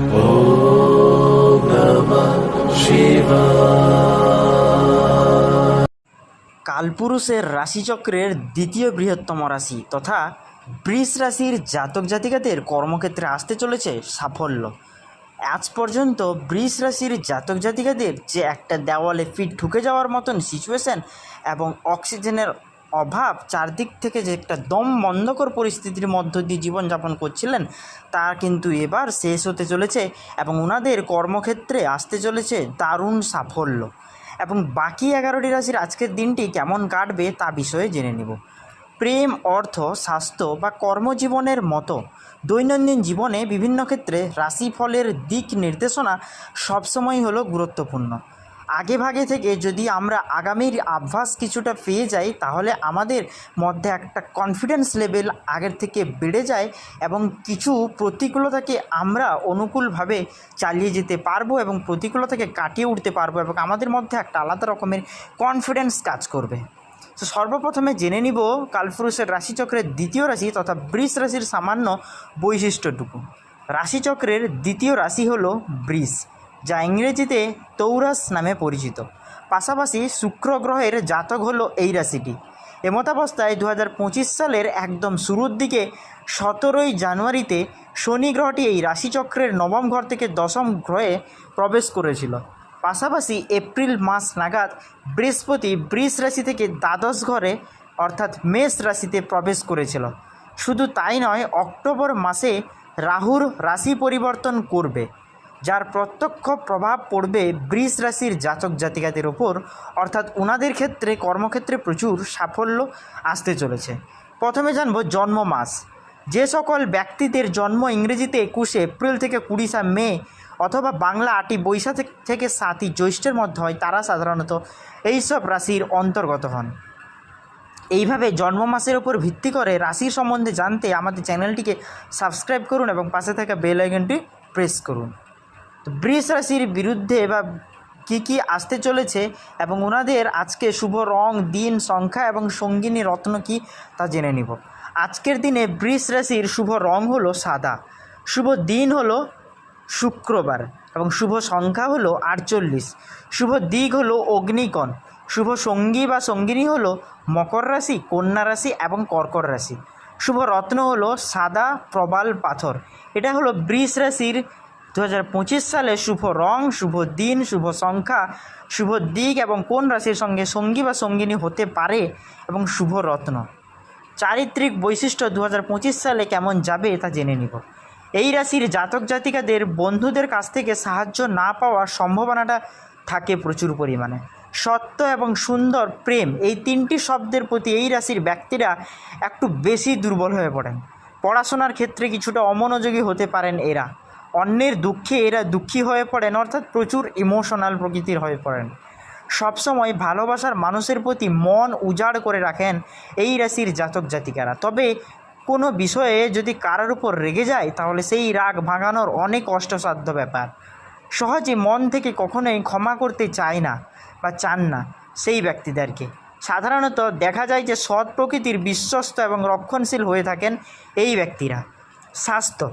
ॐ नमः शिवाय। কালপুরুষের রাশিচক্রের দ্বিতীয় বৃহত্তম রাশি তথা বৃষ রাশির জাতক জাতিকাদের কর্মক্ষেত্রে আসতে চলেছে সাফল্য। আজ পর্যন্ত বৃষ রাশির জাতক জাতিকাদের যে একটা দেওয়ালে ফিট ঢুকে যাওয়ার মতন সিচুয়েশন এবং অক্সিজেনের অভাব, চারদিক থেকে যে একটা দম বন্ধকর পরিস্থিতির মধ্য দিয়ে জীবনযাপন করছিলেন, তা কিন্তু এবার শেষ হতে চলেছে এবং ওনাদের কর্মক্ষেত্রে আসতে চলেছে দারুণ সাফল্য। এবং বাকি 11টি রাশির আজকের দিনটি কেমন কাটবে তা বিষয়ে জেনে নেব। প্রেম, অর্থ, স্বাস্থ্য বা কর্মজীবনের মতো দৈনন্দিন জীবনে বিভিন্ন ক্ষেত্রে রাশিফলের দিক নির্দেশনা সবসময়ই হলো গুরুত্বপূর্ণ। আগেভাগে থেকে যদি আমরা আগামীর আভাস কিছুটা পেয়ে যাই, তাহলে আমাদের মধ্যে একটা কনফিডেন্স লেভেল আগের থেকে বেড়ে যায় এবং কিছু প্রতিকূলতাকে আমরা অনুকূলভাবে চালিয়ে যেতে পারবো এবং প্রতিকূলতাকে কাটিয়ে উঠতে পারবো এবং আমাদের মধ্যে একটা আলাদা রকমের কনফিডেন্স কাজ করবে। তো সর্বপ্রথমে জেনে নিব কালপুরুষের রাশিচক্রের দ্বিতীয় রাশি তথা বৃষ রাশির সামান্য বৈশিষ্ট্যটুকু। রাশিচক্রের দ্বিতীয় রাশি হলো বৃষ, যা ইংরেজিতে তৌরাস নামে পরিচিত। পাশাপাশি শুক্র গ্রহের জাতক হলো এই রাশিটি। এমতাবস্থায় 2025 সালের একদম শুরুর দিকে 17ই জানুয়ারিতে শনি গ্রহটি এই রাশিচক্রের নবম ঘর থেকে দশম গ্রহে প্রবেশ করেছিল। পাশাপাশি এপ্রিল মাস নাগাদ বৃহস্পতি বৃষ রাশি থেকে দ্বাদশ ঘরে অর্থাৎ মেষ রাশিতে প্রবেশ করেছিল। শুধু তাই নয়, অক্টোবর মাসে রাহুর রাশি পরিবর্তন করবে, যার প্রত্যক্ষ প্রভাব পড়বে বৃষ রাশির জাতক জাতিকাদের ওপর, অর্থাৎ ওনাদের ক্ষেত্রে কর্মক্ষেত্রে প্রচুর সাফল্য আসতে চলেছে। প্রথমে জানব জন্ম মাস। যে সকল ব্যক্তিদের জন্ম ইংরেজিতে 21 এপ্রিল থেকে 20 মে অথবা বাংলা 8ই বৈশাখ থেকে 7ই জ্যৈষ্ঠের মধ্যে হয়, তারা সাধারণত এইসব রাশির অন্তর্গত হন। এইভাবে জন্ম মাসের উপর ভিত্তি করে রাশির সম্বন্ধে জানতে আমাদের চ্যানেলটিকে সাবস্ক্রাইব করুন এবং পাশে থাকা বেল আইকনটি প্রেস করুন। তো বৃষ রাশির বিরুদ্ধে বা কী আসতে চলেছে এবং ওনাদের আজকে শুভ রং, দিন, সংখ্যা এবং সঙ্গিনী রত্ন কী তা জেনে নিব। আজকের দিনে বৃষ রাশির শুভ রং হলো সাদা, শুভ দিন হলো শুক্রবার এবং শুভ সংখ্যা হলো 48, শুভ দিক হলো অগ্নিকোণ, শুভ সঙ্গী বা সঙ্গিনী হলো মকর রাশি, কন্যা রাশি এবং কর্কট রাশি। শুভ রত্ন হলো সাদা প্রবাল পাথর। এটা হলো বৃষ রাশির 2025 সালে শুভ রং, শুভ দিন, শুভ সংখ্যা, শুভ দিক এবং কোন রাশির সঙ্গে সঙ্গী বা সঙ্গিনী হতে পারে এবং শুভ রত্ন। চারিত্রিক বৈশিষ্ট্য 2025 সালে কেমন যাবে তা জেনে নিব। এই রাশির জাতক জাতিকাদের বন্ধুদের কাছ থেকে সাহায্য না পাওয়ার সম্ভাবনাটা থাকে প্রচুর পরিমাণে। সত্য এবং সুন্দর প্রেম, এই তিনটি শব্দের প্রতি এই রাশির ব্যক্তিরা একটু বেশি দুর্বল হয়ে পড়েন। পড়াশোনার ক্ষেত্রে কিছুটা অমনোযোগী হতে পারেন এরা। অন্যের দুঃখে এরা দুঃখী হয়ে পড়েন, অর্থাৎ প্রচুর ইমোশনাল প্রকৃতির হয়ে পড়েন। সবসময় ভালোবাসার মানুষের প্রতি মন উজাড় করে রাখেন এই রাশির জাতক জাতিকারা। তবে কোনো বিষয়ে যদি কারোর উপর রেগে যায়, তাহলে সেই রাগ ভাঙানোর অনেক কষ্টসাধ্য ব্যাপার। সহজে মন থেকে কখনোই ক্ষমা করতে চায় না বা চান না সেই ব্যক্তিদেরকে। সাধারণত দেখা যায় যে সৎ প্রকৃতির, বিশ্বস্ত এবং রক্ষণশীল হয়ে থাকেন এই ব্যক্তিরা। স্বাস্থ্য,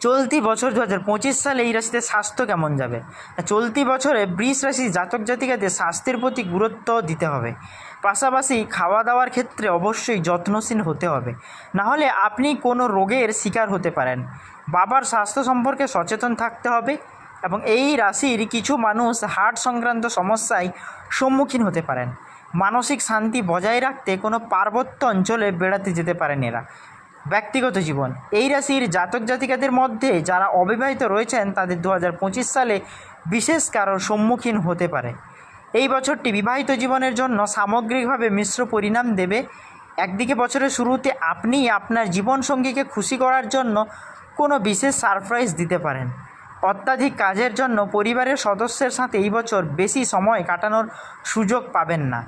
চলতি বছর 2025 সালে এই রাশিতে স্বাস্থ্য কেমন যাবে? চলতি বছরে বৃষ রাশির জাতক জাতিকাদের স্বাস্থ্যের প্রতি গুরুত্ব দিতে হবে। পাশাপাশি খাওয়া দাওয়ার ক্ষেত্রে অবশ্যই যত্নশীল হতে হবে, নাহলে আপনি কোনো রোগের শিকার হতে পারেন। বাবার স্বাস্থ্য সম্পর্কে সচেতন থাকতে হবে এবং এই রাশির কিছু মানুষ হার্ট সংক্রান্ত সমস্যায় সম্মুখীন হতে পারেন। মানসিক শান্তি বজায় রাখতে কোনো পার্বত্য অঞ্চলে বেড়াতে যেতে পারেন এরা। ব্যক্তিগত জীবন, এই রাশির জাতক জাতিকাদের মধ্যে যারা অবিবাহিত রয়েছেন, তাদের 2025 সালে বিশেষ কারোর সম্মুখীন হতে পারে। এই বছরটি বিবাহিত জীবনের জন্য সামগ্রিকভাবে মিশ্র পরিণাম দেবে। একদিকে বছরের শুরুতে আপনি আপনার জীবনসঙ্গীকে খুশি করার জন্য কোনো বিশেষ সারপ্রাইজ দিতে পারেন। অত্যাধিক কাজের জন্য পরিবারের সদস্যের সাথে এই বছর বেশি সময় কাটানোর সুযোগ পাবেন না।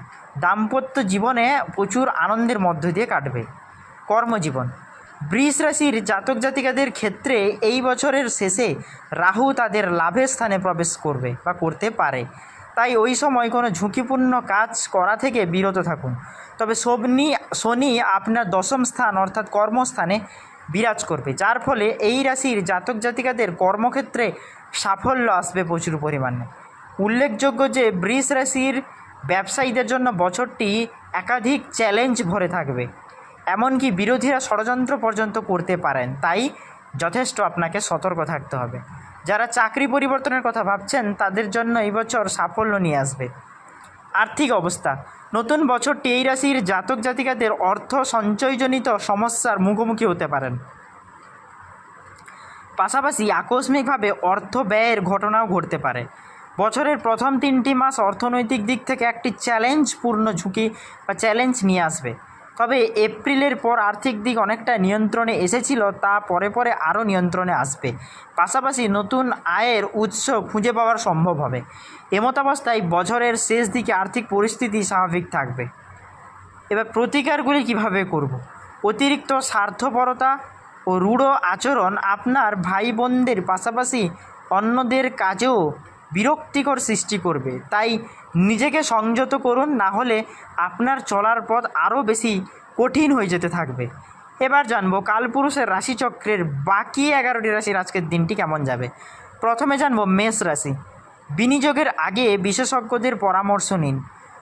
দাম্পত্য জীবনে প্রচুর আনন্দের মধ্য দিয়ে কাটবে। কর্মজীবন, বৃষ রাশির জাতক জাতিকাদের ক্ষেত্রে এই বছরের শেষে রাহু তাদের লাভের স্থানে প্রবেশ করবে বা করতে পারে, তাই ওই সময় কোনো ঝুঁকিপূর্ণ কাজ করা থেকে বিরত থাকুন। তবে শনি আপনার দশম স্থান অর্থাৎ কর্মস্থানে বিরাজ করবে, যার ফলে এই রাশির জাতক জাতিকাদের কর্মক্ষেত্রে সাফল্য আসবে প্রচুর পরিমাণে। উল্লেখযোগ্য যে বৃষ রাশির ব্যবসায়ীদের জন্য বছরটি একাধিক চ্যালেঞ্জ ভরে থাকবে, এমনকি বিরোধীরা ষড়যন্ত্র পর্যন্ত করতে পারেন, তাই যথেষ্ট আপনাকে সতর্ক থাকতে হবে। যারা চাকরি পরিবর্তনের কথা ভাবছেন তাদের জন্য এই বছর সাফল্য নিয়ে আসবে। আর্থিক অবস্থা, নতুন বছরটি এই রাশির জাতক জাতিকাদের অর্থ সঞ্চয়জনিত সমস্যার মুখোমুখি হতে পারেন। পাশাপাশি আকস্মিকভাবে অর্থ ব্যয়ের ঘটনাও ঘটতে পারে। বছরের প্রথম 3টি মাস অর্থনৈতিক দিক থেকে একটি চ্যালেঞ্জপূর্ণ ঝুঁকি বা চ্যালেঞ্জ নিয়ে আসবে, তবে এপ্রিলের পর আর্থিক দিক অনেকটা নিয়ন্ত্রণে এসেছিল, তা পরে পরে আরও নিয়ন্ত্রণে আসবে। পাশাপাশি নতুন আয়ের উৎস খুঁজে পাওয়ার সম্ভব হবে। এমতাবস্থায় বছরের শেষ দিকে আর্থিক পরিস্থিতি স্বাভাবিক থাকবে। এবার প্রতিকারগুলি কিভাবে করব? অতিরিক্ত স্বার্থপরতা ও রূঢ় আচরণ আপনার ভাই বোনদের পাশাপাশি অন্যদের কাজেও বিরক্তিকর সৃষ্টি করবে, তাই নিজেকে সংযত করুন, না হলে আপনার চলার পথ আরও বেশি কঠিন হয়ে যেতে থাকবে। এবার জানবো কালপুরুষের রাশিচক্রের বাকি 11টি রাশির আজকের দিনটি কেমন যাবে। প্রথমে জানবো মেষ রাশি। বিনিয়োগের আগে বিশেষজ্ঞদের পরামর্শ নিন।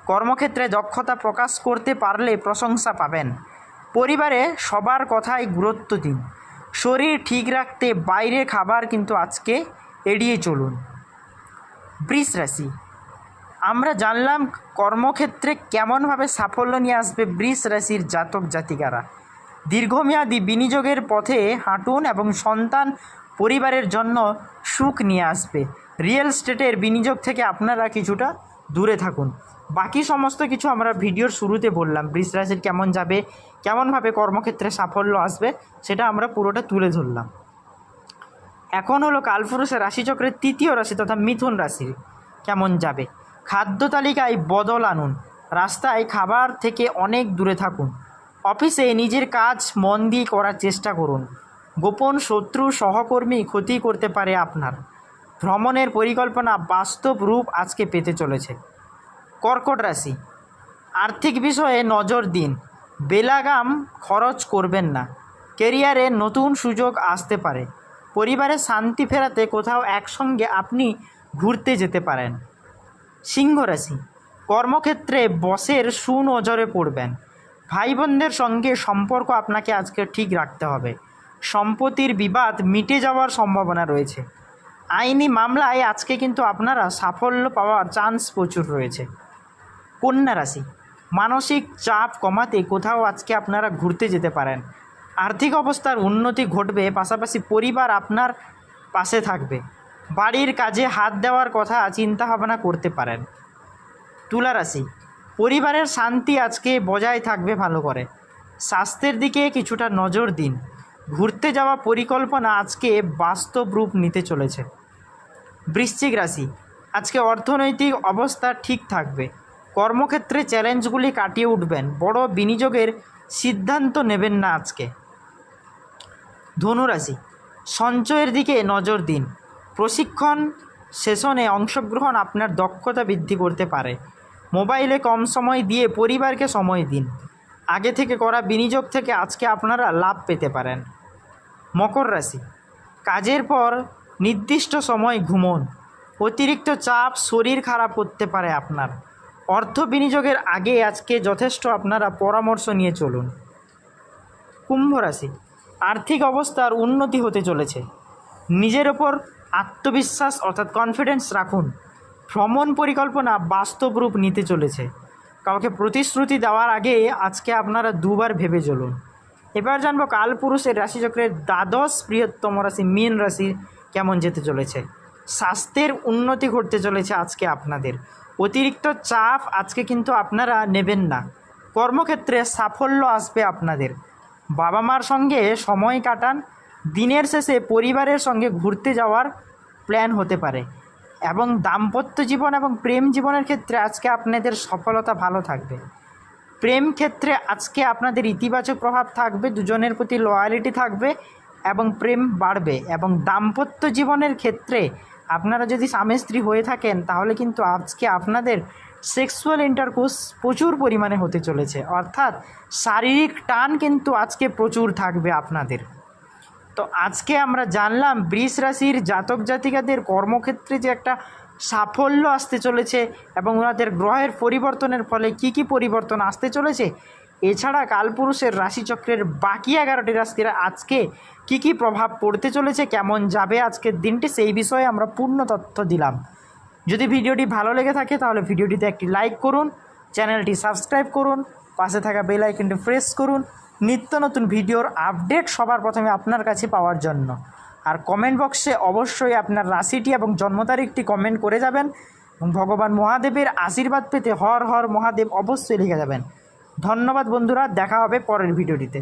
কর্মক্ষেত্রে দক্ষতা প্রকাশ করতে পারলে প্রশংসা পাবেন। পরিবারে সবার কথায় গুরুত্ব দিন। শরীর ঠিক রাখতে বাইরে খাবার কিন্তু আজকে এড়িয়ে চলুন। বৃষ রাশি, আমরা জানলাম কর্মক্ষেত্রে কেমনভাবে সাফল্য নিয়ে আসবে বৃষ রাশির জাতক জাতিকারা। দীর্ঘমেয়াদী বিনিয়োগের পথে হাঁটুন এবং সন্তান পরিবারের জন্য সুখ নিয়ে আসবে। রিয়েল এস্টেটের বিনিয়োগ থেকে আপনারা কিছুটা দূরে থাকুন। বাকি সমস্ত কিছু আমরা ভিডিওর শুরুতে বললাম, বৃষ রাশির কেমন যাবে, কেমনভাবে কর্মক্ষেত্রে সাফল্য আসবে, সেটা আমরা পুরোটা তুলে ধরলাম। এখন হলো কালপুরুষের রাশিচক্রের 3য় রাশি তথা মিথুন রাশির কেমন যাবে। খাদ্য তালিকায় বদল আনুন। রাস্তায় খাবার থেকে অনেক দূরে থাকুন। অফিসে নিজের কাজ মন দিয়ে করার চেষ্টা করুন। গোপন শত্রু সহকর্মী ক্ষতি করতে পারে আপনার। ভ্রমণের পরিকল্পনা বাস্তব রূপ আজকে পেতে চলেছে। কর্কট রাশি, আর্থিক বিষয়ে নজর দিন। বেলাগাম খরচ করবেন না। কেরিয়ারে নতুন সুযোগ আসতে পারে। পরিবারে শান্তি ফেরাতে কোথাও একসঙ্গে আপনি ঘুরতে যেতে পারেন। সিংহ রাশি, কর্মক্ষেত্রে বসের সুনজরে পড়বেন। ভাই বোনদের সঙ্গে সম্পর্ক আপনাকে আজকে ঠিক রাখতে হবে। সম্পত্তির বিবাদ মিটে যাওয়ার সম্ভাবনা রয়েছে। আইনি মামলায় আজকে কিন্তু আপনারা সাফল্য পাওয়ার চান্স প্রচুর রয়েছে। কন্যা রাশি, মানসিক চাপ কমাতে কোথাও আজকে আপনারা ঘুরতে যেতে পারেন। আর্থিক অবস্থার উন্নতি ঘটবে, পাশাপাশি পরিবার আপনার পাশে থাকবে। বাড়ির কাজে হাত দেওয়ার কথা চিন্তা ভাবনা করতে পারেন। তুলা রাশি, পরিবারের শান্তি আজকে বজায় থাকবে ভালো করে। স্বাস্থ্যের দিকে কিছুটা নজর দিন। ঘুরতে যাওয়া পরিকল্পনা আজকে বাস্তব রূপ নিতে চলেছে। বৃশ্চিক রাশি, আজকে অর্থনৈতিক অবস্থা ঠিক থাকবে। কর্মক্ষেত্রে চ্যালেঞ্জগুলি কাটিয়ে উঠবেন। বড় বিনিয়োগের সিদ্ধান্ত নেবেন না আজকে। ধনুরাশি, সঞ্চয়ের দিকে নজর দিন। প্রশিক্ষণ সেশনে অংশগ্রহণ আপনার দক্ষতা বৃদ্ধি করতে পারে। মোবাইলে কম সময় দিয়ে পরিবারকে সময় দিন। আগে থেকে করা বিনিয়োগ থেকে আজকে আপনারা লাভ পেতে পারেন। মকর রাশি, কাজের পর নির্দিষ্ট সময় ঘুমোন। অতিরিক্ত চাপ শরীর খারাপ করতে পারে আপনার। অর্থ বিনিয়োগের আগে আজকে যথেষ্ট আপনারা পরামর্শ নিয়ে চলুন। কুম্ভ রাশি, আর্থিক অবস্থার উন্নতি হতে চলেছে। নিজের ওপর আত্মবিশ্বাস অর্থাৎ কনফিডেন্স রাখুন। ভ্রমণ পরিকল্পনা বাস্তব রূপ নিতে চলেছে। কাউকে প্রতিশ্রুতি দেওয়ার আগে আজকে আপনারা দুবার ভেবে চলুন। এবার জানবো কালপুরুষের রাশিচক্রের দ্বাদশ বৃহত্তম রাশি মীন রাশি কেমন যেতে চলেছে। স্বাস্থ্যের উন্নতি ঘটতে চলেছে আজকে আপনাদের। অতিরিক্ত চাপ আজকে কিন্তু আপনারা নেবেন না। কর্মক্ষেত্রে সাফল্য আসবে আপনাদের। বাবা মার সঙ্গে সময় কাটান। দিনের শেষে পরিবারের সঙ্গে ঘুরতে যাওয়ার প্ল্যান হতে পারে। এবং দাম্পত্য জীবন এবং প্রেম জীবনের ক্ষেত্রে আজকে আপনাদের সফলতা ভালো থাকবে। প্রেম ক্ষেত্রে আজকে আপনাদের ইতিবাচক প্রভাব থাকবে, দুজনের প্রতি লয়ালিটি থাকবে এবং প্রেম বাড়বে। এবং দাম্পত্য জীবনের ক্ষেত্রে আপনারা যদি স্বামী স্ত্রী হয়ে থাকেন তাহলে কিন্তু আজকে আপনাদের সেক্সুয়াল ইন্টারকোর্স প্রচুর পরিমাণে হতে চলেছে, অর্থাৎ শারীরিক টান কিন্তু আজকে প্রচুর থাকবে আপনাদের। তো আজকে আমরা জানলাম বৃষ রাশির জাতক জাতিকাদের কর্মক্ষেত্রে যে একটা সাফল্য আসতে চলেছে এবং ওনাদের গ্রহের পরিবর্তনের ফলে কি কি পরিবর্তন আসতে চলেছে, এছাড়া কালপুরুষের রাশিচক্রের বাকি 11টি রাশির আজকে কি কি প্রভাব পড়তে চলেছে, কেমন যাবে আজকের দিনটি, সেই বিষয়ে আমরা পূর্ণ তথ্য দিলাম। যদি ভিডিওটি ভালো লেগে থাকে তাহলে ভিডিওটিতে একটি লাইক করুন, চ্যানেলটি সাবস্ক্রাইব করুন, পাশে থাকা বেল আইকনটি প্রেস করুন নিত্য নতুন ভিডিওর আপডেট সবার প্রথমে আপনার কাছে পাওয়ার জন্য। আর কমেন্ট বক্সে অবশ্যই আপনার রাশিটি এবং জন্ম তারিখটি কমেন্ট করে যাবেন এবং ভগবান মহাদেবের আশীর্বাদ পেতে হর হর মহাদেব অবশ্যই লিখে যাবেন। ধন্যবাদ বন্ধুরা, দেখা হবে পরের ভিডিওটিতে।